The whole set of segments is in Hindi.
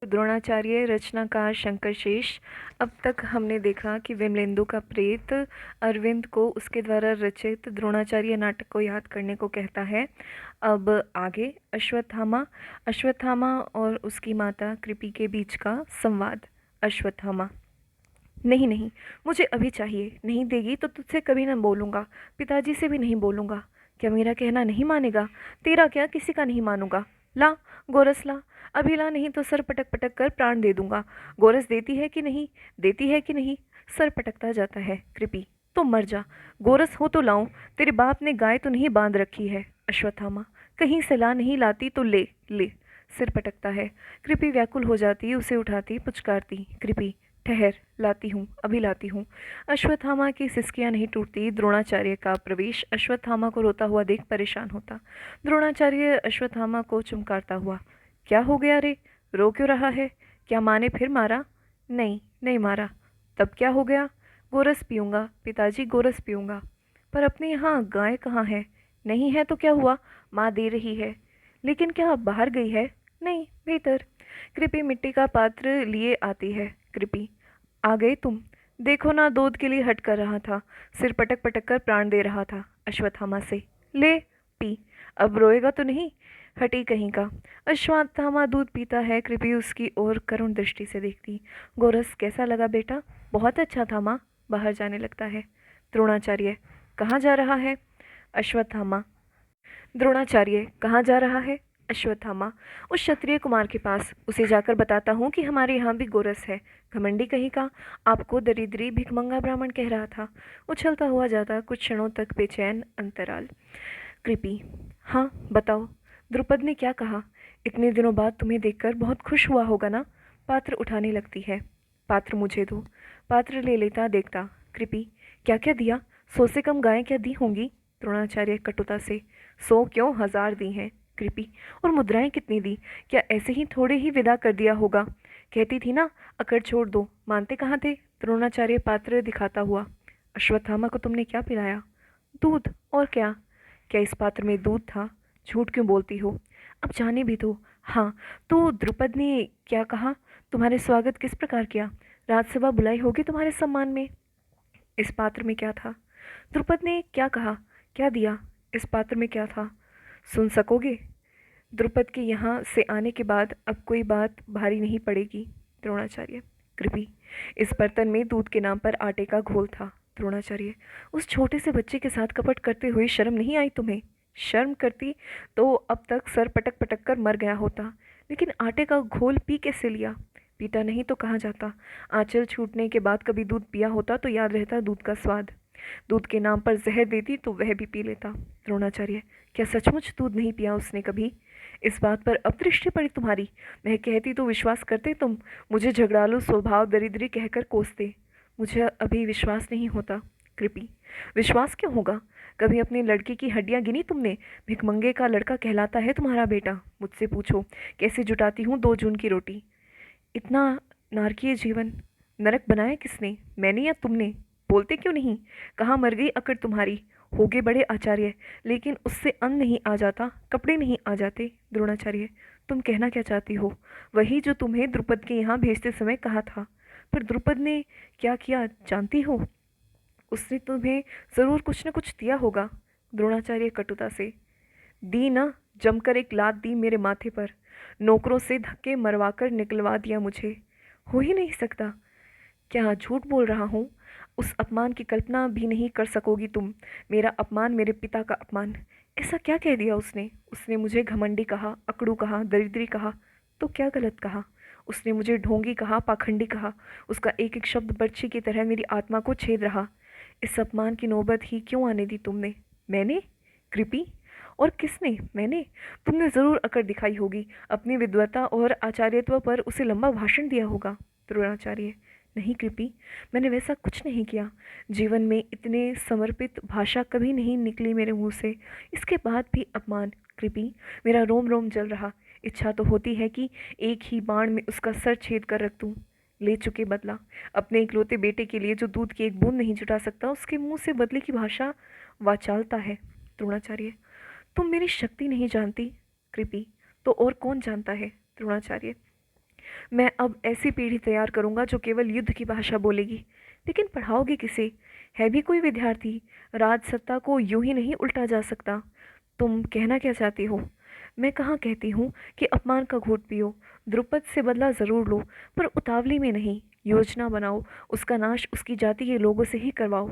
द्रोणाचार्य रचनाकार शंकर शेष। अब तक हमने देखा कि विमलेंदु का प्रेत अरविंद को उसके द्वारा रचित द्रोणाचार्य नाटक को याद करने को कहता है। अब आगे अश्वत्थामा अश्वत्थामा और उसकी माता कृपि के बीच का संवाद। अश्वत्थामा: नहीं नहीं, मुझे अभी चाहिए, नहीं देगी तो तुझसे कभी ना बोलूँगा, पिताजी से भी नहीं बोलूँगा। क्या मेरा कहना नहीं मानेगा? तेरा क्या, किसी का नहीं मानूंगा। ला, गोरस ला, अभी ला, नहीं तो सर पटक पटक कर प्राण दे दूंगा। गोरस देती है कि नहीं, देती है कि नहीं? सर पटकता जाता है। कृपि: तो मर जा, गोरस हो तो लाऊं, तेरे बाप ने गाय तो नहीं बांध रखी है। अश्वत्थामा: कहीं से ला, नहीं लाती तो ले ले। सिर पटकता है। कृपि व्याकुल हो जाती, उसे उठाती, पुचकारती। कृपि: ठहर, लाती हूँ, अभी लाती हूँ। अश्वत्थामा की सिसकियाँ नहीं टूटती। द्रोणाचार्य का प्रवेश अश्वत्थामा को रोता हुआ देख परेशान होता। द्रोणाचार्य अश्वत्थामा को चुमकारता हुआ: क्या हो गया रे, रो क्यों रहा है? क्या माँ ने फिर मारा? नहीं, नहीं मारा। तब क्या हो गया? गोरस पीऊँगा पिताजी, गोरस पीऊँगा। पर अपने यहाँ गाय कहाँ है? नहीं है तो क्या हुआ, माँ दे रही है। लेकिन क्या बाहर गई है? नहीं, भीतर। कृपि मिट्टी का पात्र लिए आती है। कृपि: आ गए तुम? देखो ना, दूध के लिए हट कर रहा था, सिर पटक पटक कर प्राण दे रहा था। अश्वत्थामा से: ले पी, अब रोएगा तो नहीं, हटी कहीं का। अश्वत्थामा दूध पीता है। कृपि उसकी ओर करुण दृष्टि से देखती। गोरस कैसा लगा बेटा? बहुत अच्छा था माँ। बाहर जाने लगता है। द्रोणाचार्य: कहाँ जा रहा है? अश्वत्थामा: द्रोणाचार्य: कहाँ जा रहा है? अश्वत्थामा: उस क्षत्रिय कुमार के पास, उसे जाकर बताता हूँ कि हमारे यहाँ भी गोरस है। घमंडी कहीं का, आपको दरिद्री भिखमंगा ब्राह्मण कह रहा था। उछलता हुआ जाता, कुछ क्षणों तक बेचैन अंतराल। कृपि: हाँ बताओ, द्रुपद ने क्या कहा? इतने दिनों बाद तुम्हें देखकर बहुत खुश हुआ होगा ना? पात्र उठाने लगती है। पात्र मुझे दो। पात्र ले लेता, देखता। कृपि: क्या क्या दिया? 100 से कम गायें क्या दी होंगी? द्रोणाचार्य कटुता से: 100 क्यों, 1000 दी हैं। कृपि: और मुद्राएं कितनी दी? क्या ऐसे ही थोड़े ही विदा कर दिया होगा? कहती थी ना, अकड़ छोड़ दो, मानते कहाँ थे? द्रोणाचार्य पात्र दिखाता हुआ: अश्वत्थामा को तुमने क्या पिलाया? दूध, और क्या? क्या इस पात्र में दूध था? झूठ क्यों बोलती हो? अब जाने भी दो। हाँ, तो द्रुपद ने क्या कहा? तुम्हारे स्वागत किस प्रकार किया? राजसभा बुलाई होगी तुम्हारे सम्मान में। इस पात्र में क्या था? द्रुपद ने क्या कहा, क्या दिया? इस पात्र में क्या था? सुन सकोगे? द्रुपद के यहाँ से आने के बाद अब कोई बात भारी नहीं पड़ेगी। द्रोणाचार्य: कृपि: इस बर्तन में दूध के नाम पर आटे का घोल था। द्रोणाचार्य: उस छोटे से बच्चे के साथ कपट करते हुए शर्म नहीं आई तुम्हें? शर्म करती तो अब तक सर पटक पटक कर मर गया होता। लेकिन आटे का घोल पी कैसे लिया? पीता नहीं तो कहाँ जाता? आंचल छूटने के बाद कभी दूध पिया होता तो याद रहता दूध का स्वाद। दूध के नाम पर जहर देती तो वह भी पी लेता। द्रोणाचार्य: क्या सचमुच दूध नहीं पिया उसने कभी? इस बात पर अब दृष्टि पड़ी तुम्हारी? मैं कहती तो विश्वास करते तुम? मुझे झगड़ालू स्वभाव दरिद्री कहकर कोसते। मुझे अभी विश्वास नहीं होता। कृपि: विश्वास क्यों होगा? कभी अपने लड़के की हड्डियां गिनी तुमने? भिखमंगे का लड़का कहलाता है तुम्हारा बेटा। मुझसे पूछो कैसे जुटाती हूँ 2 जून की रोटी। इतना नारकीय जीवन नरक बनाया किसने, मैंने या तुमने? बोलते क्यों नहीं? कहाँ मर गई अकड़ तुम्हारी? होगे बड़े आचार्य, लेकिन उससे अन्न नहीं आ जाता, कपड़े नहीं आ जाते। द्रोणाचार्य: तुम कहना क्या चाहती हो? वही जो तुम्हें द्रुपद के यहाँ भेजते समय कहा था। पर द्रुपद ने क्या किया जानती हो? उसने तुम्हें जरूर कुछ न कुछ दिया होगा। द्रोणाचार्य कटुता से: दी ना, जमकर एक लात दी मेरे माथे पर, नौकरों से धक्के मरवाकर निकलवा दिया मुझे। हो ही नहीं सकता। क्या झूठ बोल रहा हूँ? उस अपमान की कल्पना भी नहीं कर सकोगी तुम। मेरा अपमान, मेरे पिता का अपमान। ऐसा क्या कह दिया उसने? उसने मुझे घमंडी कहा, अकड़ू कहा, दरिद्री कहा। तो क्या गलत कहा? उसने मुझे ढोंगी कहा, पाखंडी कहा। उसका एक एक शब्द बर्छी की तरह मेरी आत्मा को छेद रहा। इस अपमान की नौबत ही क्यों आने दी तुमने? मैंने? कृपि: और किसने? मैंने? तुमने जरूर अकड़ दिखाई होगी, अपनी विद्वता और आचार्यत्व पर उसे लंबा भाषण दिया होगा। द्रोणाचार्य: नहीं कृपि, मैंने वैसा कुछ नहीं किया। जीवन में इतने समर्पित भाषा कभी नहीं निकली मेरे मुंह से। इसके बाद भी अपमान। कृपि, मेरा रोम रोम जल रहा। इच्छा तो होती है कि एक ही बाण में उसका सर छेद कर रख दूं। ले चुके बदला। अपने इकलौते बेटे के लिए जो दूध की एक बूंद नहीं जुटा सकता, उसके मुंह से बदले की भाषा वाचालता है। द्रोणाचार्य: तुम मेरी शक्ति नहीं जानती। कृपि: तो और कौन जानता है? द्रोणाचार्य: मैं अब ऐसी पीढ़ी तैयार करूंगा जो केवल युद्ध की भाषा बोलेगी। लेकिन पढ़ाओगे किसे? है भी कोई विद्यार्थी? राज सत्ता को यूं ही नहीं उल्टा जा सकता। तुम कहना क्या चाहती हो? मैं कहाँ कहती हूँ कि अपमान का घूंट पियो, द्रुपद से बदला ज़रूर लो, पर उतावली में नहीं। योजना बनाओ, उसका नाश उसकी जाति के लोगों से ही करवाओ।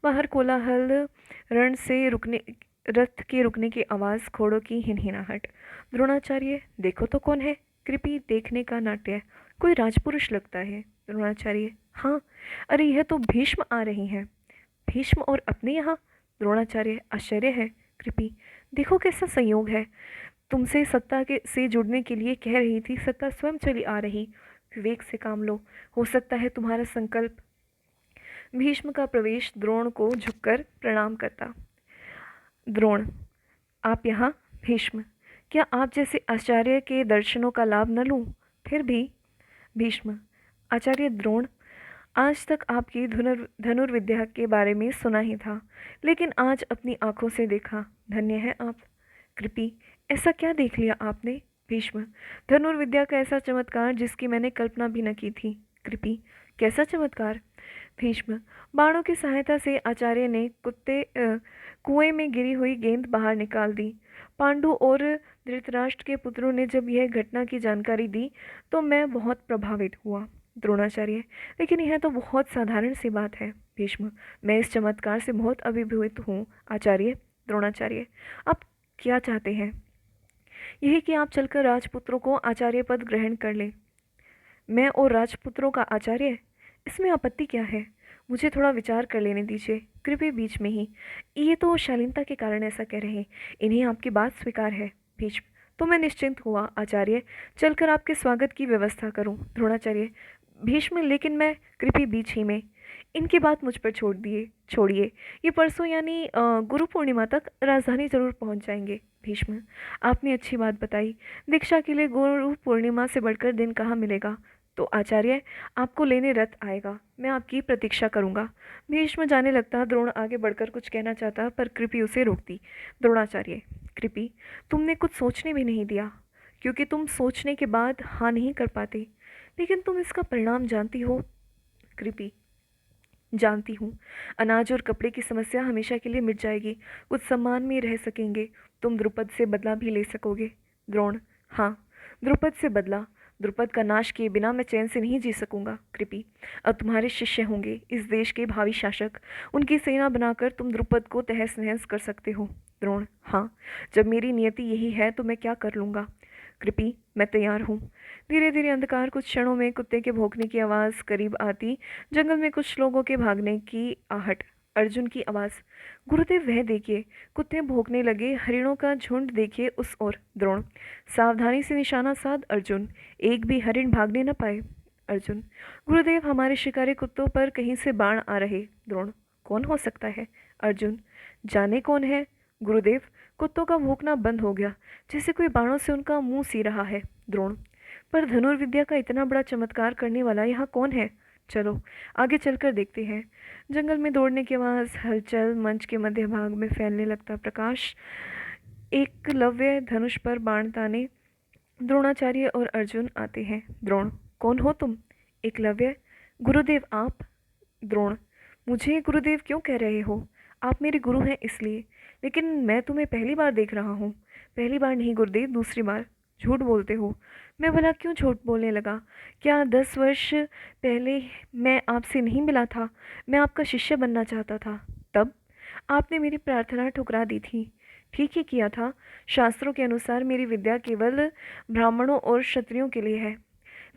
बाहर कोलाहल, रण से रुकने रथ के रुकने की आवाज़, घोड़ों की हिनहिनाहट। द्रोणाचार्य, देखो तो कौन है? कृपि, देखने का नाट्य, कोई राजपुरुष लगता है। द्रोणाचार्य, हाँ, अरे यह तो भीष्म आ रही हैं। भीष्म और अपने यहाँ? द्रोणाचार्य, आश्चर्य है। कृपि, देखो कैसा संयोग है। तुमसे सत्ता के से जुड़ने के लिए कह रही थी, सत्ता स्वयं चली आ रही। विवेक से काम लो, हो सकता है तुम्हारा संकल्प। भीष्म का प्रवेश, द्रोण को झुककर प्रणाम करता। द्रोण, आप यहाँ? भीष्म, क्या आप जैसे आचार्य के दर्शनों का लाभ न लूं? फिर भी। भीष्म, आचार्य द्रोण, आज तक आपकी धनुर्विद्या के बारे में सुना ही था, लेकिन आज अपनी आंखों से देखा। धन्य है आप। कृपि, ऐसा क्या देख लिया आपने? भीष्म, धनुर्विद्या का ऐसा चमत्कार जिसकी मैंने कल्पना भी न की थी। कृपि, कैसा चमत्कार? भीष्म, बाणों की सहायता से आचार्य ने कुएं में गिरी हुई गेंद बाहर निकाल दी। पांडु और धृतराष्ट्र के पुत्रों ने जब यह घटना की जानकारी दी तो मैं बहुत प्रभावित हुआ। द्रोणाचार्य, लेकिन यह तो बहुत साधारण सी बात है। भीष्म, मैं इस चमत्कार से बहुत अभिभूत हूँ आचार्य। द्रोणाचार्य, आप क्या चाहते हैं? यही कि आप चलकर राजपुत्रों को आचार्य पद ग्रहण कर लें। मैं और राजपुत्रों का आचार्य? इसमें आपत्ति क्या है? मुझे थोड़ा विचार कर लेने दीजिए। कृपया बीच में ही, ये तो शालीनता के कारण ऐसा कह रहे हैं, इन्हें आपकी बात स्वीकार है। भीष्म, तो मैं निश्चिंत हुआ आचार्य, चलकर आपके स्वागत की व्यवस्था करूं। द्रोणाचार्य, भीष्म, लेकिन मैं। कृपया बीच ही में, इनकी बात मुझ पर छोड़िए। ये परसों यानी गुरु पूर्णिमा तक राजधानी जरूर पहुंच जाएंगे। भीष्म, आपने अच्छी बात बताई। दीक्षा के लिए गुरु पूर्णिमा से बढ़कर दिन कहाँ मिलेगा। तो आचार्य, आपको लेने रथ आएगा, मैं आपकी प्रतीक्षा करूंगा। भीष्म जाने लगता। द्रोण आगे बढ़कर कुछ कहना चाहता, पर कृपि उसे रोकती। द्रोणाचार्य, कृपि, तुमने कुछ सोचने भी नहीं दिया, क्योंकि तुम सोचने के बाद हाँ नहीं कर पाते। लेकिन तुम इसका परिणाम जानती हो। कृपि, जानती हूँ। अनाज और कपड़े की समस्या हमेशा के लिए मिट जाएगी, कुछ सम्मान में रह सकेंगे, तुम द्रुपद से बदला भी ले सकोगे। द्रोण, हाँ, द्रुपद से बदला। द्रुपद का नाश किए बिना मैं चैन से नहीं जी सकूंगा। कृपि, अब तुम्हारे शिष्य होंगे इस देश के भावी शासक, उनकी सेना बनाकर तुम द्रुपद को तहस नहस कर सकते हो। द्रोण, हाँ, जब मेरी नियति यही है तो मैं क्या कर लूँगा। कृपि, मैं तैयार हूँ। धीरे धीरे अंधकार, कुछ क्षणों में कुत्ते के भौंकने की आवाज़ करीब आती, जंगल में कुछ लोगों के भागने की आहट। अर्जुन की आवाज़, गुरुदेव वह देखिए, कुत्ते भौंकने लगे, हरिणों का झुंड देखिए उस ओर। द्रोण, सावधानी से निशाना साध अर्जुन, एक भी हरिण भागने न पाए। अर्जुन, गुरुदेव हमारे शिकारी कुत्तों पर कहीं से बाण आ रहे। द्रोण, कौन हो सकता है? अर्जुन, जाने कौन है गुरुदेव, कुत्तों का भौंकना बंद हो गया, जैसे कोई बाणों से उनका मुंह सी रहा है। द्रोण, पर धनुर्विद्या का इतना बड़ा चमत्कार करने वाला यहाँ कौन है? चलो आगे चलकर देखते हैं। जंगल में दौड़ने की आवाज़, हलचल, मंच के मध्य भाग में फैलने लगता प्रकाश। एकलव्य धनुष पर बाण ताने, द्रोणाचार्य और अर्जुन आते हैं। द्रोण, कौन हो तुम? एकलव्य, गुरुदेव आप। द्रोण, मुझे गुरुदेव क्यों कह रहे हो? आप मेरे गुरु हैं इसलिए, लेकिन मैं तुम्हें पहली बार देख रहा हूँ। पहली बार नहीं गुरुदेव, दूसरी बार। झूठ बोलते हो। मैं भला क्यों झूठ बोलने लगा? क्या 10 वर्ष पहले मैं आपसे नहीं मिला था? मैं आपका शिष्य बनना चाहता था। तब आपने मेरी प्रार्थना ठुकरा दी थी। ठीक ही किया था। शास्त्रों के अनुसार मेरी विद्या केवल ब्राह्मणों और क्षत्रियों के लिए है,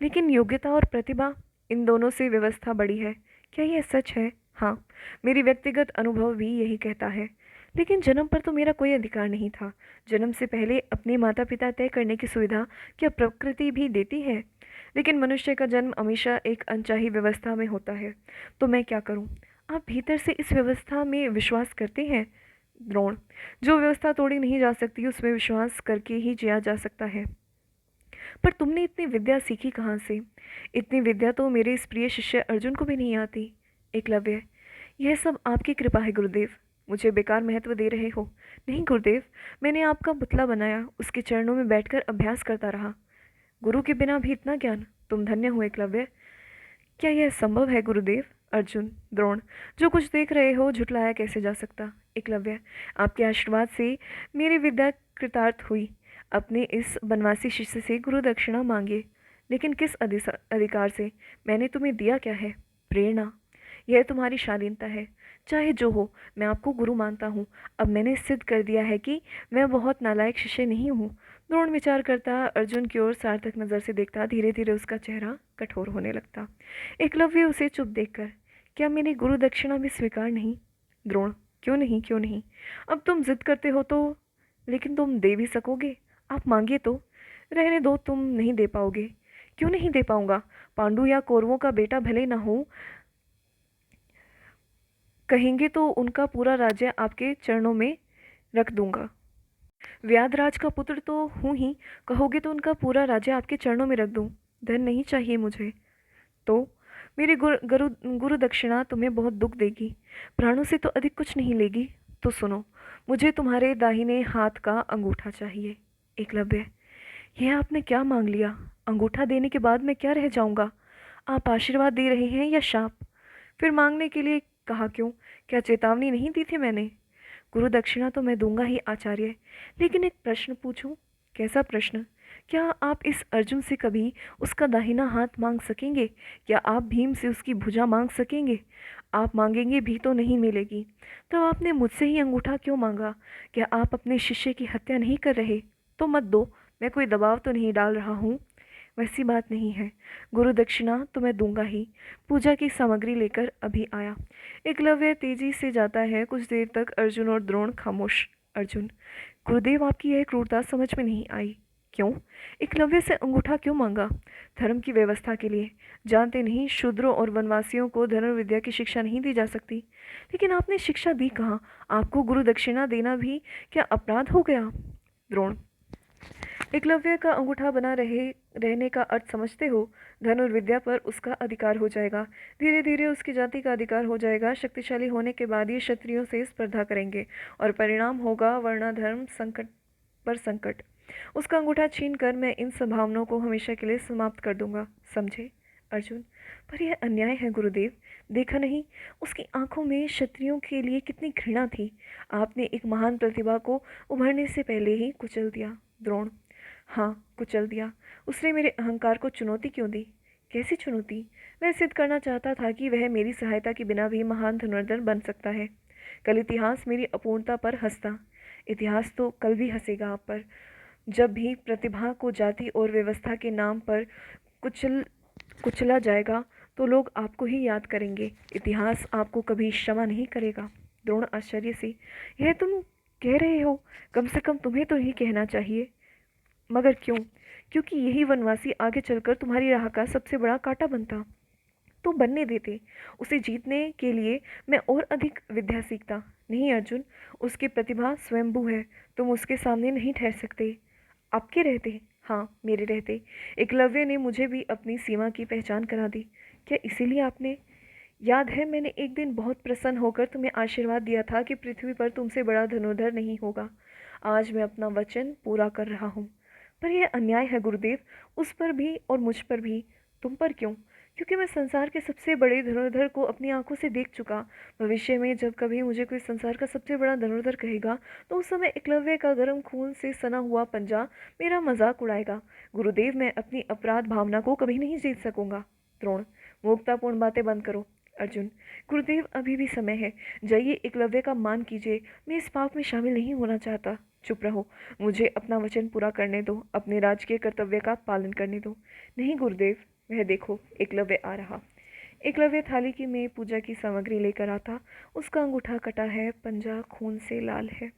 लेकिन योग्यता और प्रतिभा, इन दोनों से व्यवस्था बड़ी है। क्या यह सच है? हाँ, मेरी व्यक्तिगत अनुभव भी यही कहता है। लेकिन जन्म पर तो मेरा कोई अधिकार नहीं था। जन्म से पहले अपने माता पिता तय करने की सुविधा क्या प्रकृति भी देती है? लेकिन मनुष्य का जन्म हमेशा एक अनचाही व्यवस्था में होता है, तो मैं क्या करूं? आप भीतर से इस व्यवस्था में विश्वास करते हैं? द्रोण, जो व्यवस्था तोड़ी नहीं जा सकती उसमें विश्वास करके ही जिया जा सकता है। पर तुमने इतनी विद्या सीखी कहाँ से? इतनी विद्या तो मेरे इस प्रिय शिष्य अर्जुन को भी नहीं आती। एकलव्य, यह सब आपकी कृपा है गुरुदेव, मुझे बेकार महत्व दे रहे हो। नहीं गुरुदेव, मैंने आपका पुतला बनाया, उसके चरणों में बैठकर अभ्यास करता रहा। गुरु के बिना भी इतना ज्ञान? तुम धन्य हो एकलव्य। क्या यह संभव है गुरुदेव? अर्जुन। द्रोण। जो कुछ देख रहे हो झुटलाया कैसे जा सकता? एकलव्य। आपके आशीर्वाद से मेरी विद्या कृतार्थ हुई। अपने इस बनवासी शिष्य से गुरु दक्षिणा मांगिए। लेकिन किस अधिकार से? मैंने तुम्हें दिया क्या है? प्रेरणा। यह तुम्हारी शालीनता है। चाहे जो हो, मैं आपको गुरु मानता हूँ। अब मैंने सिद्ध कर दिया है कि मैं बहुत नालायक शिष्य नहीं हूँ। द्रोण विचार करता, अर्जुन की ओर सार्थक नज़र से देखता। धीरे धीरे उसका चेहरा कठोर होने लगता। एकलव्य उसे चुप देखकर, क्या मेरी गुरु दक्षिणा भी स्वीकार नहीं? द्रोण। क्यों नहीं, क्यों नहीं? अब तुम जिद करते हो तो, लेकिन तुम दे भी सकोगे। आप मांगिए तो। रहने दो, तुम नहीं दे पाओगे। क्यों नहीं दे पाऊंगा? पांडु या कौरवों का बेटा भले ना हो, कहेंगे तो उनका पूरा राज्य आपके चरणों में रख दूंगा। व्याधराज का पुत्र तो हूँ ही, कहोगे तो उनका पूरा राज्य आपके चरणों में रख दूं। धन नहीं चाहिए मुझे। तो मेरी गुरु दक्षिणा तुम्हें बहुत दुख देगी, प्राणों से तो अधिक कुछ नहीं लेगी। तो सुनो, मुझे तुम्हारे दाहिने हाथ का अंगूठा चाहिए। एकलव्य। यह आपने क्या मांग लिया? अंगूठा देने के बाद मैं क्या रह जाऊंगा? आप आशीर्वाद दे रहे हैं या शाप? फिर मांगने के लिए कहा क्यों? क्या चेतावनी नहीं दी थी मैंने? गुरु दक्षिणा तो मैं दूंगा ही आचार्य, लेकिन एक प्रश्न पूछूं। कैसा प्रश्न? क्या आप इस अर्जुन से कभी उसका दाहिना हाथ मांग सकेंगे? क्या आप भीम से उसकी भुजा मांग सकेंगे? आप मांगेंगे भी तो नहीं मिलेगी। तब आपने मुझसे ही अंगूठा क्यों मांगा? क्या आप अपने शिष्य की हत्या नहीं कर रहे? तो मत दो, मैं कोई दबाव तो नहीं डाल रहा हूँ। वैसी बात नहीं है। गुरु दक्षिणा तो मैं दूंगा ही। पूजा की सामग्री लेकर अभी आया। एकलव्य तेजी से जाता है। कुछ देर तक अर्जुन और द्रोण खामोश। अर्जुन। गुरुदेव, आपकी यह क्रूरता समझ में नहीं आई। क्यों? एकलव्य से अंगूठा क्यों मांगा? धर्म की व्यवस्था के लिए। जानते नहीं, शूद्रों और वनवासियों को धनुर्विद्या की शिक्षा नहीं दी जा सकती। लेकिन आपने शिक्षा दी कहाँ? आपको गुरु दक्षिणा देना भी क्या अपराध हो गया? द्रोण। एकलव्य का अंगूठा बना रहने का अर्थ समझते हो? धनुर्विद्या पर उसका अधिकार हो जाएगा। धीरे धीरे उसकी जाति का अधिकार हो जाएगा। शक्तिशाली होने के बाद ये क्षत्रियों से स्पर्धा करेंगे और परिणाम होगा वर्णाधर्म संकट पर संकट। उसका अंगूठा छीन कर मैं इन संभावनाओं को हमेशा के लिए समाप्त कर दूंगा। समझे? अर्जुन। पर यह अन्याय है गुरुदेव। देखा नहीं, उसकी आंखों में क्षत्रियों के लिए कितनी घृणा थी। आपने एक महान प्रतिभा को उभरने से पहले ही कुचल दिया। द्रोण। हाँ, कुचल दिया। उसने मेरे अहंकार को चुनौती क्यों दी? कैसी चुनौती? वह सिद्ध करना चाहता था कि वह मेरी सहायता के बिना भी महान धनुर्धर बन सकता है। कल इतिहास मेरी अपूर्णता पर हंसता। इतिहास तो कल भी हंसेगा आप पर। जब भी प्रतिभा को जाति और व्यवस्था के नाम पर कुचला जाएगा तो लोग आपको ही याद करेंगे। इतिहास आपको कभी क्षमा नहीं करेगा। द्रोण आश्चर्य से। यह तुम कह रहे हो? कम से कम तुम्हें तो यही कहना चाहिए। मगर क्यों? क्योंकि यही वनवासी आगे चलकर तुम्हारी राह का सबसे बड़ा कांटा बनता। तो बनने देते। उसे जीतने के लिए मैं और अधिक विद्या सीखता। नहीं अर्जुन, उसकी प्रतिभा स्वयंभू है। तुम उसके सामने नहीं ठहर सकते। आपके रहते? हाँ, मेरे रहते। एकलव्य ने मुझे भी अपनी सीमा की पहचान करा दी। क्या इसीलिए आपने? याद है, मैंने एक दिन बहुत प्रसन्न होकर तुम्हें आशीर्वाद दिया था कि पृथ्वी पर तुमसे बड़ा धनुर्धर नहीं होगा। आज मैं अपना वचन पूरा कर रहा हूँ। पर यह अन्याय है गुरुदेव, उस पर भी और मुझ पर भी। तुम पर क्यों? क्योंकि मैं संसार के सबसे बड़े धनुर्धर को अपनी आंखों से देख चुका। भविष्य में जब कभी मुझे कोई संसार का सबसे बड़ा धनुर्धर कहेगा तो उस समय एकलव्य का गर्म खून से सना हुआ पंजा मेरा मजाक उड़ाएगा। गुरुदेव, मैं अपनी अपराध भावना को कभी नहीं जीत सकूंगा। द्रोण। मूर्खतापूर्ण बातें बंद करो। अर्जुन। गुरुदेव, अभी भी समय है। जाइए, एकलव्य का मान कीजिए। मैं इस पाप में शामिल नहीं होना चाहता। चुप रहो, मुझे अपना वचन पूरा करने दो, अपने राजकीय कर्तव्य का पालन करने दो। नहीं गुरुदेव, वह देखो, एकलव्य आ रहा। एकलव्य थाली की में पूजा की सामग्री लेकर आता। उसका अंगूठा कटा है, पंजा खून से लाल है।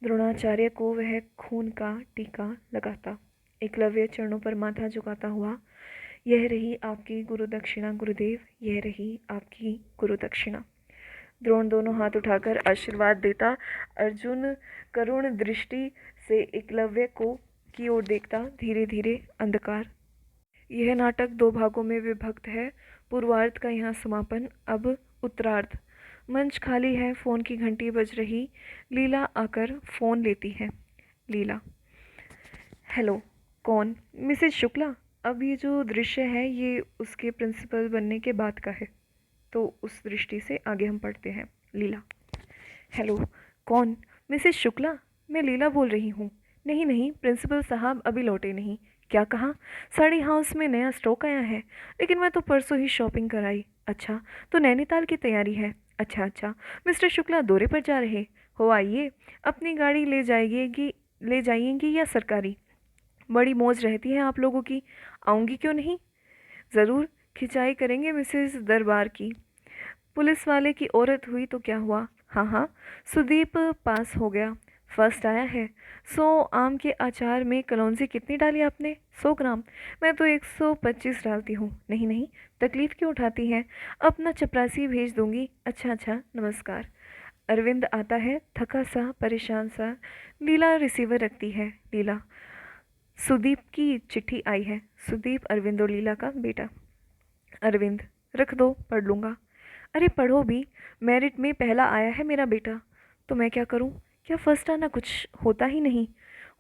द्रोणाचार्य को वह खून का टीका लगाता। एकलव्य चरणों पर माथा झुकाता हुआ, यह रही आपकी गुरु दक्षिणा गुरुदेव, यह रही आपकी गुरु दक्षिणा। द्रोण दोनों हाथ उठाकर आशीर्वाद देता। अर्जुन करुण दृष्टि से एकलव्य को की ओर देखता। धीरे धीरे अंधकार। यह नाटक 2 भागों में विभक्त है। पूर्वार्ध का यहाँ समापन। अब उत्तरार्ध। मंच खाली है। फ़ोन की घंटी बज रही। लीला आकर फ़ोन लेती है। लीला। हेलो। कौन? मिसेज शुक्ला। अब ये जो दृश्य है ये उसके प्रिंसिपल बनने के बाद का है। तो उस दृष्टि से आगे हम पढ़ते हैं। लीला। हेलो। कौन? मिसेस शुक्ला? मैं लीला बोल रही हूँ। नहीं नहीं, प्रिंसिपल साहब अभी लौटे नहीं। क्या कहा? साड़ी हाउस में नया स्टॉक आया है, लेकिन मैं तो परसों ही शॉपिंग कराई। अच्छा, तो नैनीताल की तैयारी है। अच्छा अच्छा। मिस्टर शुक्ला दौरे पर जा रहे हो? आइए। अपनी गाड़ी ले जाइएगी या सरकारी? बड़ी मौज रहती है आप लोगों की। आऊँगी क्यों नहीं। ज़रूर। खिंचाई करेंगे मिसेस दरबार की। पुलिस वाले की औरत हुई तो क्या हुआ। हाँ हाँ। सुदीप पास हो गया, फर्स्ट आया है। 100 आम के अचार में कलौंजी कितनी डाली आपने? 100 ग्राम। मैं तो 125 डालती हूँ। नहीं नहीं, तकलीफ़ क्यों उठाती हैं? अपना चपरासी भेज दूंगी। अच्छा अच्छा, नमस्कार। अरविंद आता है, थका सा, परेशान सा। लीला रिसीवर रखती है। लीला। सुदीप की चिट्ठी आई है। सुदीप अरविंद और लीला का बेटा। अरविंद। रख दो, पढ़ लूँगा। अरे पढ़ो भी। मेरिट में पहला आया है मेरा बेटा। तो मैं क्या करूं? क्या फर्स्ट आना कुछ होता ही नहीं?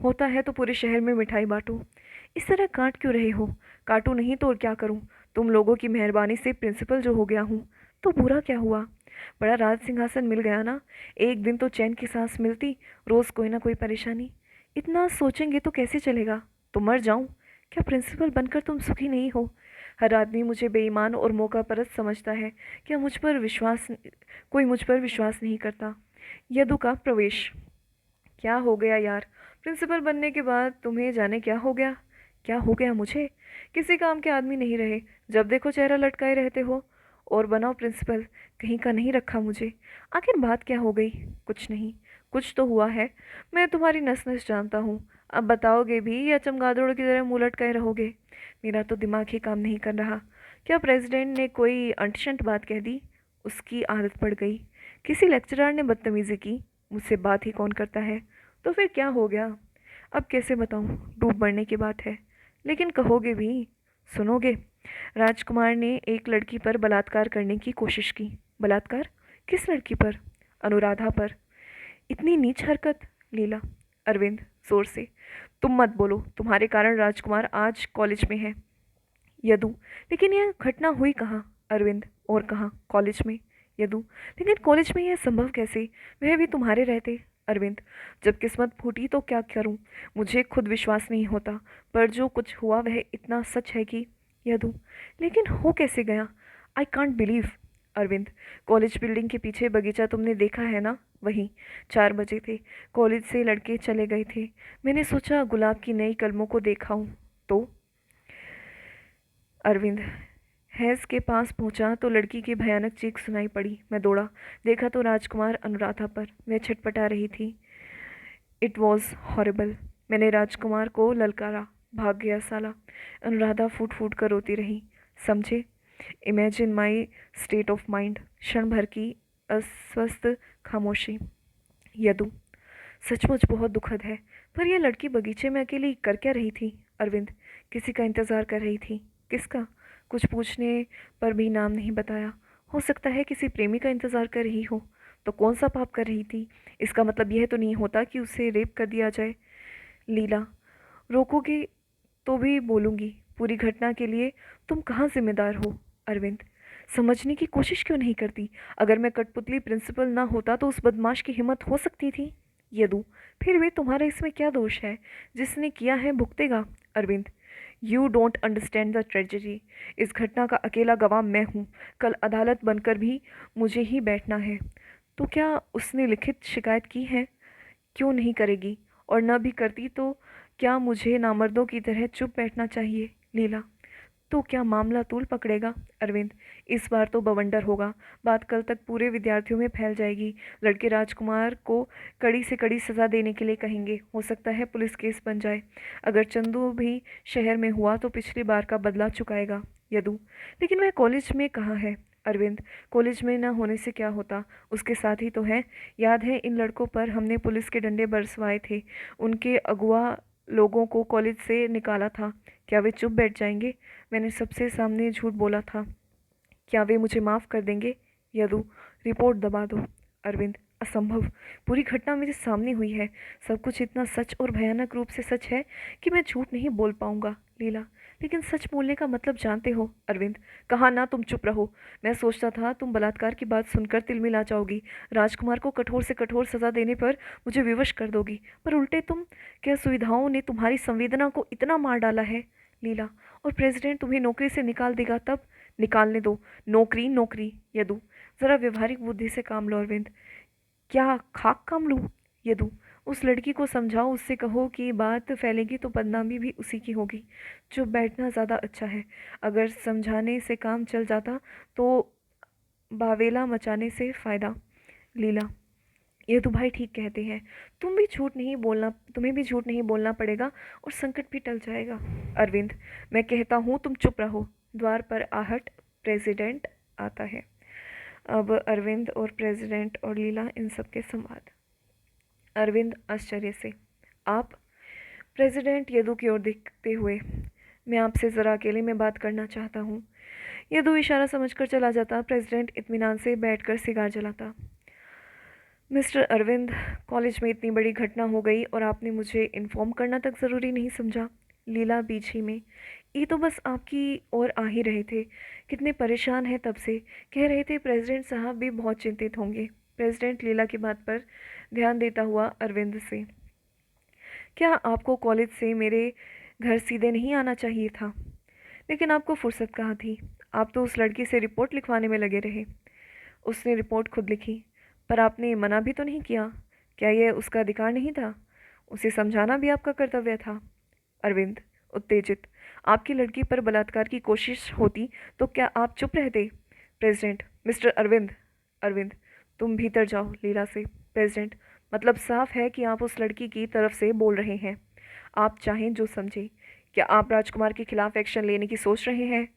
होता है तो पूरे शहर में मिठाई बांटो। इस तरह काट क्यों रहे हो? काटूं नहीं तो और क्या करूं? तुम लोगों की मेहरबानी से प्रिंसिपल जो हो गया हूं, तो बुरा क्या हुआ? बड़ा राज सिंहासन मिल गया ना। एक दिन तो चैन की सांस मिलती। रोज कोई ना कोई परेशानी। इतना सोचेंगे तो कैसे चलेगा? तो मर जाऊं? क्या प्रिंसिपल बनकर तुम सुखी नहीं हो? हर आदमी मुझे बेईमान और मौका परस्त समझता है। क्या कोई मुझ पर विश्वास नहीं करता? यदु का प्रवेश। क्या हो गया यार? प्रिंसिपल बनने के बाद तुम्हें जाने क्या हो गया? क्या हो गया मुझे? किसी काम के आदमी नहीं रहे, जब देखो चेहरा लटकाए रहते हो। और बनाओ प्रिंसिपल, कहीं का नहीं रखा मुझे। आखिर बात क्या हो गई? कुछ नहीं। कुछ तो हुआ है। मैं तुम्हारी नस नस जानता हूँ। अब बताओगे भी या चमगादड़ों की तरह मुंह लटकाए रहोगे? मेरा तो दिमाग ही काम नहीं कर रहा। क्या प्रेसिडेंट ने कोई अंट-शंट बात कह दी? उसकी आदत पड़ गई। किसी लेक्चरर ने बदतमीजी की? मुझसे बात ही कौन करता है? तो फिर क्या हो गया? अब कैसे बताऊं? डूब मरने की बात है। लेकिन कहोगे भी? सुनोगे? राजकुमार ने एक लड़की पर बलात्कार करने की कोशिश की। बलात्कार? किस लड़की पर? अनुराधा पर। इतनी नीच हरकत। लीला। अरविंद जोर से। तुम मत बोलो, तुम्हारे कारण राजकुमार आज कॉलेज में है। यदु। लेकिन यह घटना हुई कहाँ? अरविंद। और कहाँ? कॉलेज में। यदु। लेकिन कॉलेज में यह संभव कैसे, वह भी तुम्हारे रहते? अरविंद। जब किस्मत फूटी तो क्या करूं? मुझे खुद विश्वास नहीं होता, पर जो कुछ हुआ वह इतना सच है कि। यदु। लेकिन हो कैसे गया? I can't believe. Arvind. College building के पीछे बगीचा तुमने देखा है ना? वहीं। 4 बजे थे। कॉलेज से लड़के चले गए थे। मैंने सोचा गुलाब की नई कलमों को देखा हूँ। तो। अरविंद। हैज के पास पहुंचा तो लड़की की भयानक चीख सुनाई पड़ी। मैं दौड़ा। देखा तो राजकुमार अनुराधा पर, वह छटपटा रही थी। It was horrible. मैंने राजकुमार को ललकारा। भाग गया साला। अनुराधा फूट फूट कर रोती रही। समझे? Imagine my state of mind. क्षण भर की अस्वस्थ खामोशी। यदु। सचमुच बहुत दुखद है। पर यह लड़की बगीचे में अकेली कर क्या रही थी? अरविंद। किसी का इंतज़ार कर रही थी। किसका? कुछ पूछने पर भी नाम नहीं बताया। हो सकता है किसी प्रेमी का इंतज़ार कर रही हो। तो कौन सा पाप कर रही थी? इसका मतलब यह तो नहीं होता कि उसे रेप कर दिया जाए। लीला। रोकोगे तो भी बोलूँगी। पूरी घटना के लिए तुम कहाँ जिम्मेदार हो? अरविंद। समझने की कोशिश क्यों नहीं करती? अगर मैं कठपुतली प्रिंसिपल ना होता तो उस बदमाश की हिम्मत हो सकती थी। यदु। फिर भी तुम्हारा इसमें क्या दोष है? जिसने किया है भुगतेगा। Arvind. You don't understand the tragedy. इस घटना का अकेला गवाह मैं हूँ। कल अदालत बनकर भी मुझे ही बैठना है। तो क्या उसने लिखित शिकायत की है? क्यों नहीं करेगी? और न भी करती तो क्या मुझे नामर्दों की तरह चुप बैठना चाहिए? लीला। तो क्या मामला तूल पकड़ेगा? अरविंद। इस बार तो बवंडर होगा। बात कल तक पूरे विद्यार्थियों में फैल जाएगी। लड़के राजकुमार को कड़ी से कड़ी सज़ा देने के लिए कहेंगे। हो सकता है पुलिस केस बन जाए। अगर चंदू भी शहर में हुआ तो पिछली बार का बदला चुकाएगा। यदु। लेकिन वह कॉलेज में कहाँ है? अरविंद। कॉलेज में न होने से क्या होता, उसके साथ ही तो है। याद है इन लड़कों पर हमने पुलिस के डंडे बरसवाए थे। उनके अगुआ लोगों को कॉलेज से निकाला था। क्या वे चुप बैठ जाएंगे? मैंने सबसे सामने झूठ बोला था। क्या वे मुझे माफ़ कर देंगे? यदु। रिपोर्ट दबा दो। अरविंद। असंभव। पूरी घटना मेरे सामने हुई है। सब कुछ इतना सच और भयानक रूप से सच है कि मैं झूठ नहीं बोल पाऊंगा। लीला। लेकिन सच बोलने का मतलब जानते हो अरविंद। कहा ना तुम चुप रहो। मैं सोचता था तुम बलात्कार की बात सुनकर तिलमिला जाओगी, राजकुमार को कठोर से कठोर सजा देने पर मुझे विवश कर दोगी, पर उल्टे तुम। क्या सुविधाओं ने तुम्हारी संवेदना को इतना मार डाला है लीला? और प्रेसिडेंट तुम्हें नौकरी से निकाल देगा तब? निकालने दो। नौकरी नौकरी यदु, जरा व्यवहारिक बुद्धि से काम लो अरविंद। क्या खाक काम लूँ? यदु, उस लड़की को समझाओ, उससे कहो कि बात फैलेगी तो बदनामी भी उसी की होगी। चुप बैठना ज़्यादा अच्छा है। अगर समझाने से काम चल जाता तो बावेला मचाने से फ़ायदा। लीला, ये तो भाई ठीक कहते हैं। तुम्हें भी झूठ नहीं बोलना पड़ेगा और संकट भी टल जाएगा। अरविंद, मैं कहता हूँ तुम चुप रहो। द्वार पर आहट, प्रेसिडेंट आता है। अब अरविंद और प्रेसिडेंट और लीला इन सब के संवाद। अरविंद आश्चर्य से, आप? प्रेसिडेंट यदु की ओर देखते हुए, मैं आपसे ज़रा अकेले में बात करना चाहता हूँ। यदु इशारा समझकर चला जाता। प्रेसिडेंट इत्मीनान से बैठकर सिगार जलाता। मिस्टर अरविंद, कॉलेज में इतनी बड़ी घटना हो गई और आपने मुझे इन्फॉर्म करना तक ज़रूरी नहीं समझा। लीला बीच ही में, ये तो बस आपकी ओर आ ही रहे थे। कितने परेशान हैं तब से। कह रहे थे प्रेसिडेंट साहब भी बहुत चिंतित होंगे। प्रेसिडेंट लीला की बात पर ध्यान देता हुआ अरविंद से, क्या आपको कॉलेज से मेरे घर सीधे नहीं आना चाहिए था? लेकिन आपको फुर्सत कहाँ थी? आप तो उस लड़की से रिपोर्ट लिखवाने में लगे रहे। उसने रिपोर्ट खुद लिखी, पर आपने मना भी तो नहीं किया। क्या यह उसका अधिकार नहीं था? उसे समझाना भी आपका कर्तव्य था। अरविंद उत्तेजित, आपकी लड़की पर बलात्कार की कोशिश होती तो क्या आप चुप रहते? President, mister Arvind. अरविंद, तुम भीतर जाओ लीला से। प्रेसिडेंट, मतलब साफ है कि आप उस लड़की की तरफ से बोल रहे हैं। आप चाहें जो समझें। क्या आप राजकुमार के खिलाफ एक्शन लेने की सोच रहे हैं?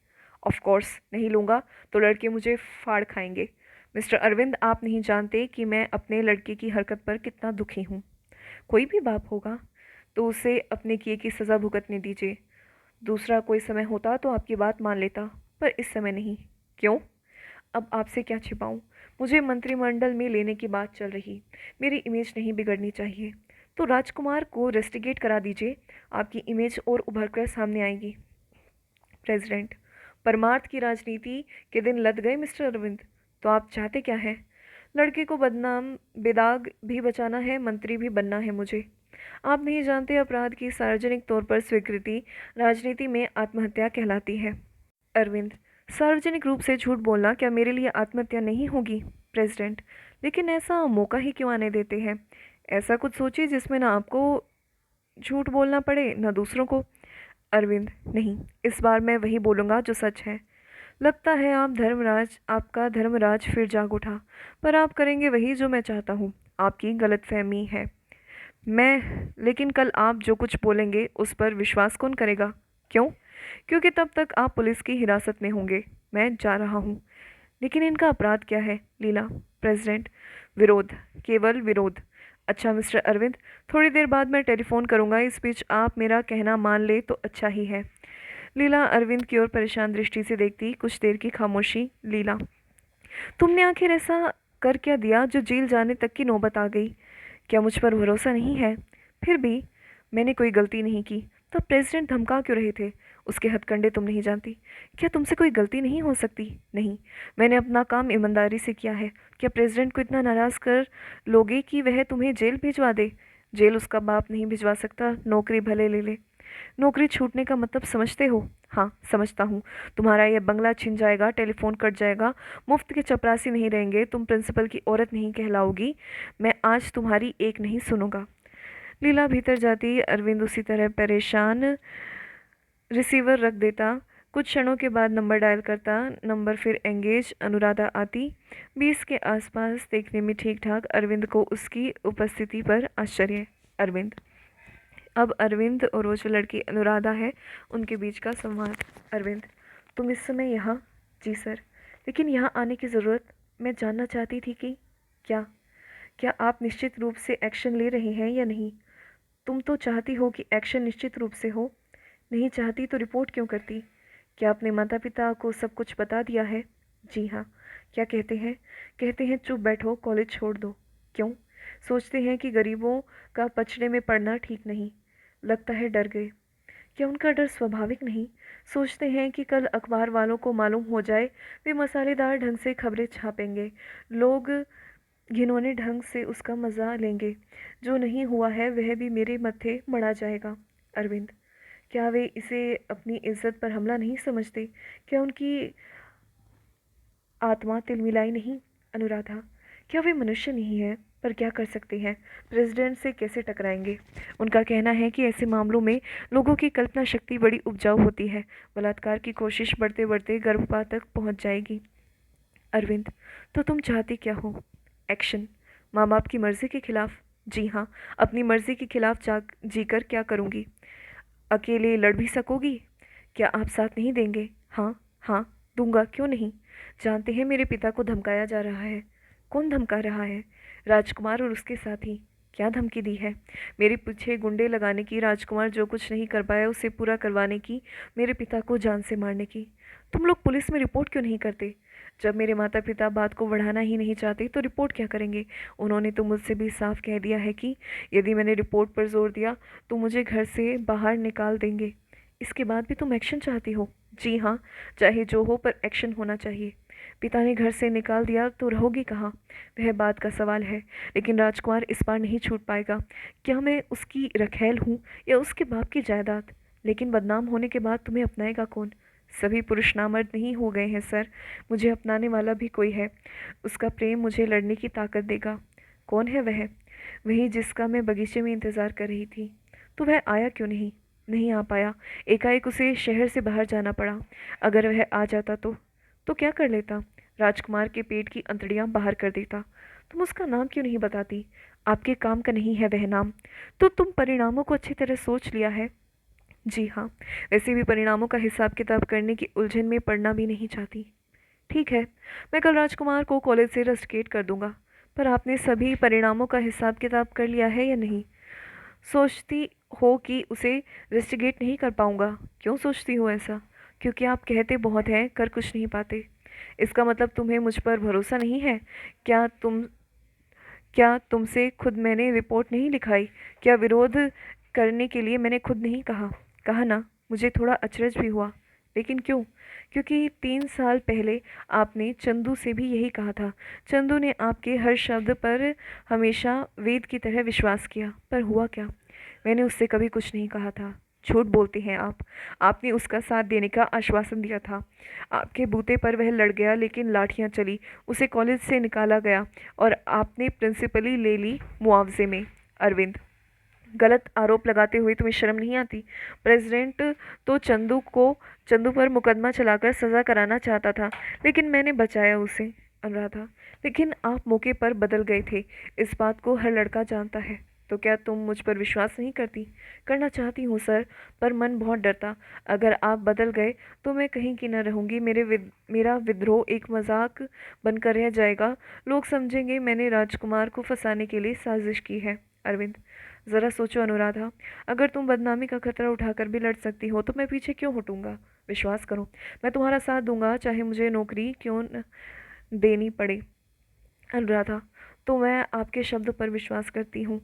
ऑफ कोर्स नहीं लूँगा तो लड़के मुझे फाड़ खाएंगे। मिस्टर अरविंद, आप नहीं जानते कि मैं अपने लड़के की हरकत पर कितना दुखी हूँ। कोई भी बाप होगा तो उसे अपने किए की सज़ा भुगतने दीजिए। दूसरा कोई समय होता तो आपकी बात मान लेता, पर इस समय नहीं। क्यों? अब आपसे क्या छिपाऊं? मुझे मंत्रिमंडल में लेने की बात चल रही। मेरी इमेज नहीं बिगड़नी चाहिए। तो राजकुमार को रेस्टिगेट करा दीजिए, आपकी इमेज और उभर कर सामने आएगी। प्रेसिडेंट, परमार्थ की राजनीति के दिन लद गए मिस्टर अरविंद। तो आप चाहते क्या हैं? लड़के को बदनाम बेदाग भी बचाना है, मंत्री भी बनना है मुझे। आप नहीं जानते अपराध की सार्वजनिक तौर पर स्वीकृति राजनीति में आत्महत्या कहलाती है। अरविंद, सार्वजनिक रूप से झूठ बोलना क्या मेरे लिए आत्महत्या नहीं होगी? प्रेसिडेंट, लेकिन ऐसा मौका ही क्यों आने देते हैं? ऐसा कुछ सोचिए जिसमें ना आपको झूठ बोलना पड़े ना दूसरों को। अरविंद, नहीं, इस बार मैं वही बोलूँगा जो सच है। लगता है आपका धर्मराज फिर जाग उठा, पर आप करेंगे वही जो मैं चाहता हूँ। आपकी गलतफहमी है। लेकिन कल आप जो कुछ बोलेंगे उस पर विश्वास कौन करेगा? क्यों? क्योंकि तब तक आप पुलिस की हिरासत में होंगे। मैं जा रहा हूँ। लेकिन इनका अपराध क्या है? लीला। प्रेसिडेंट, विरोध, केवल विरोध। अच्छा मिस्टर अरविंद, थोड़ी देर बाद मैं टेलीफोन करूँगा। इस बीच आप मेरा कहना मान ले तो अच्छा ही है। लीला अरविंद की ओर परेशान दृष्टि से देखती। कुछ देर की खामोशी। लीला, तुमने आखिर ऐसा कर क्या दिया जो जेल जाने तक की नौबत आ गई? क्या मुझ पर भरोसा नहीं है? फिर भी मैंने कोई गलती नहीं की। तब प्रेसिडेंट धमका क्यों रहे थे? उसके हथकंडे तुम नहीं जानती। क्या तुमसे कोई गलती नहीं हो सकती? नहीं, मैंने अपना काम ईमानदारी से किया है। क्या प्रेसिडेंट को इतना नाराज़ कर लोगे कि वह तुम्हें जेल भिजवा दे? जेल उसका बाप नहीं भिजवा सकता, नौकरी भले ले ले। नौकरी छूटने का मतलब समझते हो? हाँ समझता हूँ। तुम्हारा यह बंगला छिन जाएगा, टेलीफोन कट जाएगा, मुफ्त के चपरासी नहीं रहेंगे, तुम प्रिंसिपल की औरत नहीं कहलाओगी। मैं आज तुम्हारी एक नहीं सुनूंगा। लीला भीतर जाती। अरविंद उसी तरह परेशान रिसीवर रख देता। कुछ क्षणों के बाद नंबर डायल करता। नंबर फिर एंगेज। अनुराधा आती। 20 के आसपास, देखने में ठीक ठाक। अरविंद को उसकी उपस्थिति पर आश्चर्य। अरविंद, अब अरविंद और वो जो लड़की अनुराधा है उनके बीच का संवाद। अरविंद, तुम इस समय यहाँ? जी सर। लेकिन यहाँ आने की ज़रूरत? मैं जानना चाहती थी कि क्या क्या आप निश्चित रूप से एक्शन ले रहे हैं या नहीं? तुम तो चाहती हो कि एक्शन निश्चित रूप से हो। नहीं चाहती तो रिपोर्ट क्यों करती? क्या अपने माता पिता को सब कुछ बता दिया है? जी हाँ। क्या कहते हैं? कहते हैं चुप बैठो, कॉलेज छोड़ दो। क्यों? सोचते हैं कि गरीबों का पचड़े में पड़ना ठीक नहीं। लगता है डर गए। क्या उनका डर स्वाभाविक नहीं? सोचते हैं कि कल अखबार वालों को मालूम हो जाए, वे मसालेदार ढंग से खबरें छापेंगे, लोग घिनौने ढंग से उसका मज़ा लेंगे। जो नहीं हुआ है वह भी मेरे मत्थे मढ़ा जाएगा। अरविंद, क्या वे इसे अपनी इज्जत पर हमला नहीं समझते? क्या उनकी आत्मा तिलमिलाई नहीं? अनुराधा, क्या वे मनुष्य नहीं है? पर क्या कर सकते हैं? प्रेसिडेंट से कैसे टकराएंगे? उनका कहना है कि ऐसे मामलों में लोगों की कल्पना शक्ति बड़ी उपजाऊ होती है। बलात्कार की कोशिश बढ़ते बढ़ते गर्भपात तक पहुंच जाएगी। अरविंद, तो तुम चाहती क्या हो? एक्शन। माँ बाप की मर्जी के खिलाफ? जी हाँ, अपनी मर्जी के खिलाफ जीकर क्या करूँगी? अकेले लड़ भी सकोगी? क्या आप साथ नहीं देंगे? हाँ, हाँ, दूंगा, क्यों नहीं? जानते हैं मेरे पिता को धमकाया जा रहा है। कौन धमका रहा है? राजकुमार और उसके साथी। क्या धमकी दी है? मेरे पीछे गुंडे लगाने की, राजकुमार जो कुछ नहीं कर पाया उसे पूरा करवाने की, मेरे पिता को जान से मारने की। तुम लोग पुलिस में रिपोर्ट क्यों नहीं करते? जब मेरे माता पिता बात को बढ़ाना ही नहीं चाहते तो रिपोर्ट क्या करेंगे? उन्होंने तो मुझसे भी साफ कह दिया है कि यदि मैंने रिपोर्ट पर जोर दिया तो मुझे घर से बाहर निकाल देंगे। इसके बाद भी तुम एक्शन चाहती हो? जी हाँ, चाहे जो हो पर एक्शन होना चाहिए। पिता ने घर से निकाल दिया तो रहोगी कहाँ? वह बात का सवाल है, लेकिन राजकुमार इस बार नहीं छूट पाएगा। क्या मैं उसकी रखैल हूँ या उसके बाप की जायदाद? लेकिन बदनाम होने के बाद तुम्हें अपनाएगा कौन? सभी पुरुष नामर्द नहीं हो गए हैं सर। मुझे अपनाने वाला भी कोई है। उसका प्रेम मुझे लड़ने की ताकत देगा। कौन है वह? वही जिसका मैं बगीचे में इंतज़ार कर रही थी। तो वह आया क्यों नहीं? नहीं आ पाया। एकाएक उसे शहर से बाहर जाना पड़ा। अगर वह आ जाता तो क्या कर लेता? राजकुमार के पेट की अंतड़ियां बाहर कर देता। तुम उसका नाम क्यों नहीं बताती? आपके काम का नहीं है वह नाम। तो तुम परिणामों को अच्छी तरह सोच लिया है? जी हाँ, वैसे भी परिणामों का हिसाब किताब करने की उलझन में पड़ना भी नहीं चाहती। ठीक है, मैं कल राजकुमार को कॉलेज से रस्टिकेट कर दूंगा। पर आपने सभी परिणामों का हिसाब किताब कर लिया है या नहीं? सोचती हो कि उसे रस्टिकेट नहीं कर पाऊंगा? क्यों सोचती हो ऐसा? क्योंकि आप कहते बहुत हैं, कर कुछ नहीं पाते। इसका मतलब तुम्हें मुझ पर भरोसा नहीं है? क्या तुम क्या तुमसे खुद मैंने रिपोर्ट नहीं लिखाई? क्या विरोध करने के लिए मैंने खुद नहीं कहा? कहा ना? मुझे थोड़ा अचरज भी हुआ। लेकिन क्यों? क्योंकि 3 साल पहले आपने चंदू से भी यही कहा था। चंदू ने आपके हर शब्द पर हमेशा वेद की तरह विश्वास किया। पर हुआ क्या? मैंने उससे कभी कुछ नहीं कहा था। झूठ बोलते हैं आप। आपने उसका साथ देने का आश्वासन दिया था। आपके बूते पर वह लड़ गया, लेकिन लाठियां चली, उसे कॉलेज से निकाला गया और आपने प्रिंसिपली ले ली मुआवजे में। अरविंद, गलत आरोप लगाते हुए तुम्हें शर्म नहीं आती? प्रेसिडेंट तो चंदू पर मुकदमा चलाकर सज़ा कराना चाहता था, लेकिन मैंने बचाया उसे। अनुराधा, लेकिन आप मौके पर बदल गए थे। इस बात को हर लड़का जानता है। तो क्या तुम मुझ पर विश्वास नहीं करती? करना चाहती हूँ सर, पर मन बहुत डरता। अगर आप बदल गए तो मैं कहीं की न रहूँगी। मेरा विद्रोह एक मजाक बनकर रह जाएगा। लोग समझेंगे मैंने राजकुमार को फंसाने के लिए साजिश की है। अरविंद, ज़रा सोचो अनुराधा, अगर तुम बदनामी का खतरा उठाकर भी लड़ सकती हो तो मैं पीछे क्यों हटूंगा? विश्वास करो, मैं तुम्हारा साथ दूंगा, चाहे मुझे नौकरी क्यों न देनी पड़े। अनुराधा, तो मैं आपके शब्द पर विश्वास करती हूँ।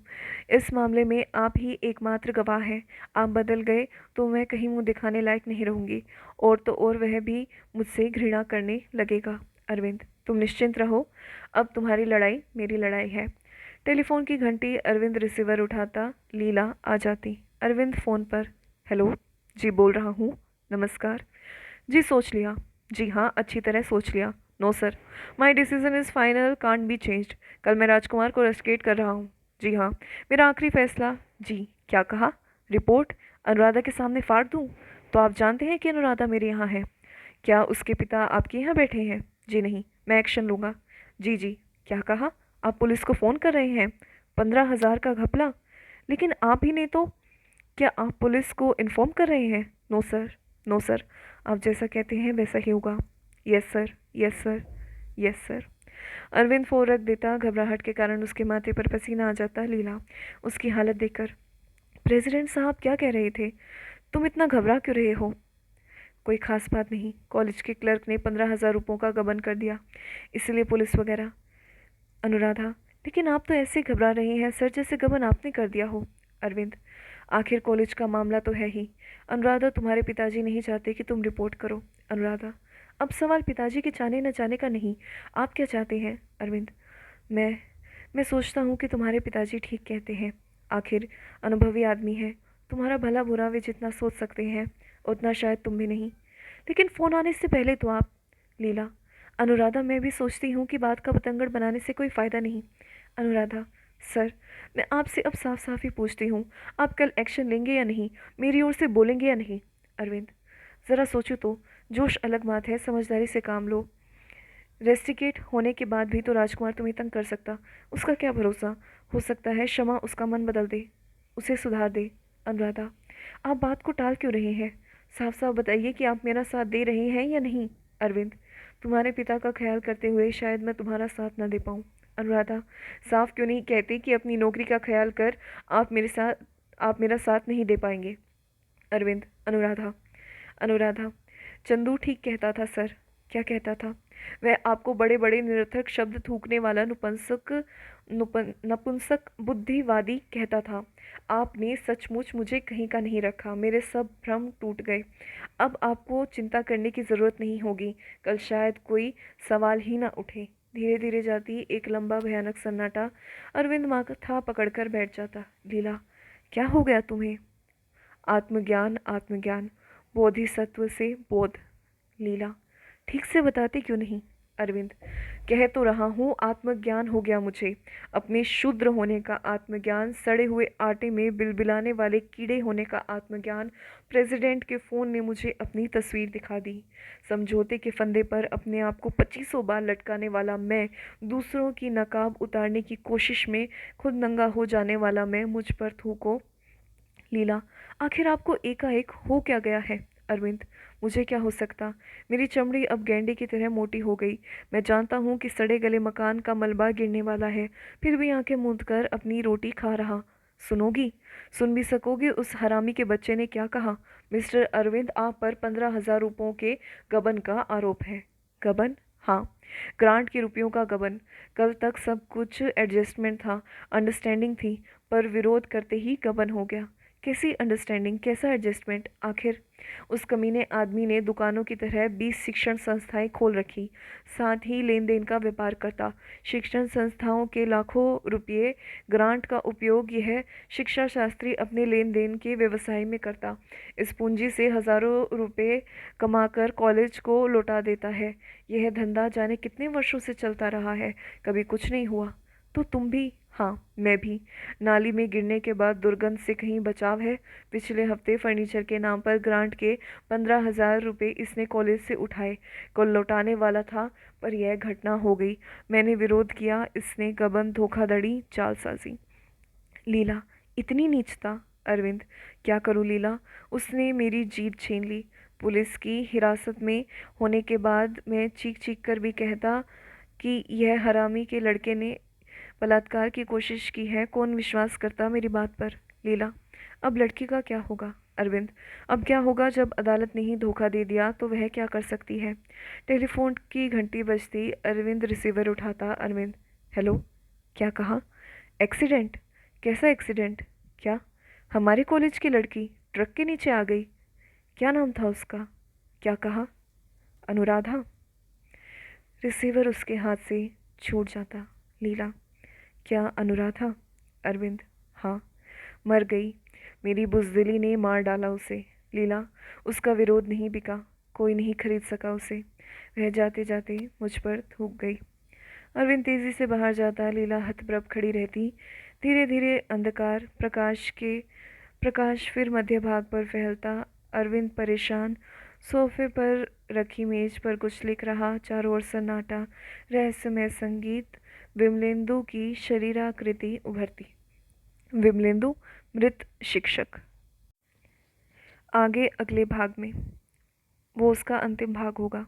इस मामले में आप ही एकमात्र गवाह हैं। आप बदल गए तो मैं कहीं मुंह दिखाने लायक नहीं रहूँगी, और तो और वह भी मुझसे घृणा करने लगेगा। अरविंद, तुम निश्चिंत रहो, अब तुम्हारी लड़ाई मेरी लड़ाई है। टेलीफोन की घंटी। अरविंद रिसीवर उठाता, लीला आ जाती। अरविंद फ़ोन पर। हेलो। जी बोल रहा हूँ। नमस्कार। जी सोच लिया। जी हाँ, अच्छी तरह सोच लिया। No sir, my decision is final, can't be changed. कल मैं राजकुमार को रेस्टिकेट कर रहा हूँ। जी हाँ, मेरा आखिरी फैसला। जी, क्या कहा? रिपोर्ट अनुराधा के सामने फाड़ दूँ? तो आप जानते हैं कि अनुराधा मेरे यहाँ है। क्या उसके पिता आपके यहाँ बैठे हैं? जी नहीं, मैं एक्शन लूँगा। जी जी, क्या कहा? आप पुलिस को फ़ोन कर रहे हैं? 15,000 का घपला? लेकिन आप ही ने तो। क्या आप पुलिस को इन्फॉर्म कर रहे हैं? नो सर, नो सर, आप जैसा कहते हैं वैसा ही होगा। Yes sir, yes sir, yes sir. Arvind phone रख देता। घबराहट के कारण उसके माथे पर पसीना आ जाता। लीला उसकी हालत देखकर, प्रेसिडेंट साहब क्या कह रहे थे? तुम इतना घबरा क्यों रहे हो? कोई खास बात नहीं, कॉलेज के क्लर्क ने 15,000 रुपयों का गबन कर दिया, इसलिए पुलिस वगैरह। अनुराधा, लेकिन आप तो ऐसे घबरा रहे हैं सर जैसे गबन आपने कर दिया हो। अरविंद, आखिर कॉलेज का मामला तो है ही। अनुराधा, तुम्हारे पिताजी नहीं चाहते कि तुम रिपोर्ट करो। अनुराधा, अब सवाल पिताजी के चाहने न चाहने का नहीं, आप क्या चाहते हैं? अरविंद, मैं मैं सोचता हूँ कि तुम्हारे पिताजी ठीक कहते हैं। आखिर अनुभवी आदमी है, तुम्हारा भला बुरा वे जितना सोच सकते हैं उतना शायद तुम भी नहीं। लेकिन फ़ोन आने से पहले तो आप। लीला, अनुराधा, मैं भी सोचती हूँ कि बात का बतंगड़ बनाने से कोई फ़ायदा नहीं। अनुराधा, सर, मैं आपसे अब साफ साफ ही पूछती हूँ, आप कल एक्शन लेंगे या नहीं, मेरी ओर से बोलेंगे या नहीं? अरविंद, ज़रा सोचो तो, जोश अलग बात है, समझदारी से काम लो। रेस्टिकेट होने के बाद भी तो राजकुमार तुम्हें तंग कर सकता, उसका क्या भरोसा। हो सकता है शमा उसका मन बदल दे, उसे सुधार दे। अनुराधा, आप बात को टाल क्यों रहे हैं? साफ साफ बताइए कि आप मेरा साथ दे रहे हैं या नहीं। अरविंद, तुम्हारे पिता का ख्याल करते हुए शायद मैं तुम्हारा साथ न दे पाऊँ। अनुराधा, साफ क्यों नहीं कहते कि अपनी नौकरी का ख्याल कर आप मेरा साथ नहीं दे पाएंगे? अरविंद, अनुराधा, अनुराधा, चंदू ठीक कहता था सर। क्या कहता था? वह आपको बड़े बड़े निरर्थक शब्द थूकने वाला नपुंसक बुद्धिवादी कहता था। आपने सचमुच मुझे कहीं का नहीं रखा, मेरे सब भ्रम टूट गए। अब आपको चिंता करने की ज़रूरत नहीं होगी, कल शायद कोई सवाल ही ना उठे। धीरे धीरे जाती एक लंबा भयानक सन्नाटा। अरविंद माथा पकड़कर बैठ जाता। लीला, क्या हो गया तुम्हें? आत्मज्ञान, आत्मज्ञान, बोधिसत्व से बोध। लीला, ठीक से बताते क्यों नहीं? अरविंद, कह तो रहा हूँ, आत्मज्ञान हो गया मुझे। अपने शूद्र होने का आत्मज्ञान, सड़े हुए आटे में बिलबिलाने वाले कीड़े होने का आत्मज्ञान। प्रेसिडेंट के फ़ोन ने मुझे अपनी तस्वीर दिखा दी। समझौते के फंदे पर अपने आप को 2500 बार लटकाने वाला मैं, दूसरों की नकाब उतारने की कोशिश में खुद नंगा हो जाने वाला मैं, मुझ पर थूको। लीला, आखिर आपको एकाएक हो क्या गया है? अरविंद, मुझे क्या हो सकता, मेरी चमड़ी अब गेंडे की तरह मोटी हो गई। मैं जानता हूँ कि सड़े गले मकान का मलबा गिरने वाला है, फिर भी आंखें मूंद कर अपनी रोटी खा रहा। सुनोगी? सुन भी सकोगी उस हरामी के बच्चे ने क्या कहा? मिस्टर अरविंद, आप पर 15,000 रुपयों के गबन का आरोप है। गबन? हाँ, ग्रांट के रुपयों का गबन। कल तक सब कुछ एडजस्टमेंट था, अंडरस्टैंडिंग थी, पर विरोध करते ही गबन हो गया। कैसी अंडरस्टैंडिंग, कैसा एडजस्टमेंट? आखिर उस कमीने आदमी ने दुकानों की तरह 20 शिक्षण संस्थाएं खोल रखी, साथ ही लेन देन का व्यापार करता। शिक्षण संस्थाओं के लाखों रुपये ग्रांट का उपयोग यह शिक्षा शास्त्री अपने लेन देन के व्यवसाय में करता। इस पूंजी से हजारों रुपये कमाकर कॉलेज को लौटा देता है। यह धंधा जाने कितने वर्षों से चलता रहा है, कभी कुछ नहीं हुआ। तो तुम भी? हाँ, मैं भी। नाली में गिरने के बाद दुर्गंध से कहीं बचाव है? पिछले हफ्ते फर्नीचर के नाम पर ग्रांट के 15,000 रुपये इसने कॉलेज से उठाए, कल लौटाने वाला था, पर यह घटना हो गई। मैंने विरोध किया, इसने गबन, धोखाधड़ी, जालसाजी। लीला, इतनी नीचता? अरविंद, क्या करूँ लीला, उसने मेरी जीभ छीन ली। पुलिस की हिरासत में होने के बाद मैं चीख चीख कर भी कहता कि यह हरामी के लड़के ने बलात्कार की कोशिश की है, कौन विश्वास करता मेरी बात पर? लीला, अब लड़की का क्या होगा? अरविंद, अब क्या होगा, जब अदालत ने ही धोखा दे दिया तो वह क्या कर सकती है? टेलीफोन की घंटी बजती, अरविंद रिसीवर उठाता। अरविंद, हेलो, क्या कहा? एक्सीडेंट? कैसा एक्सीडेंट? क्या? हमारे कॉलेज की लड़की ट्रक के नीचे आ गई? क्या नाम था उसका? क्या कहा? अनुराधा। रिसीवर उसके हाथ से छूट जाता। लीला, क्या अनुराधा? अरविंद, हाँ, मर गई। मेरी बुज़दिली ने मार डाला उसे। लीला, उसका विरोध नहीं बिका, कोई नहीं खरीद सका उसे। वह जाते जाते मुझ पर थूक गई। अरविंद तेज़ी से बाहर जाता, लीला हतप्रभ खड़ी रहती। धीरे धीरे अंधकार प्रकाश फिर मध्य भाग पर फैलता। अरविंद परेशान सोफे पर रखी मेज पर कुछ लिख रहा, चारों ओर सन्नाटा, रहस्यमय संगीत। विमलेंदु की शरीराकृति उभरती। विमलेंदु, मृत शिक्षक। आगे अगले भाग में वो उसका अंतिम भाग होगा।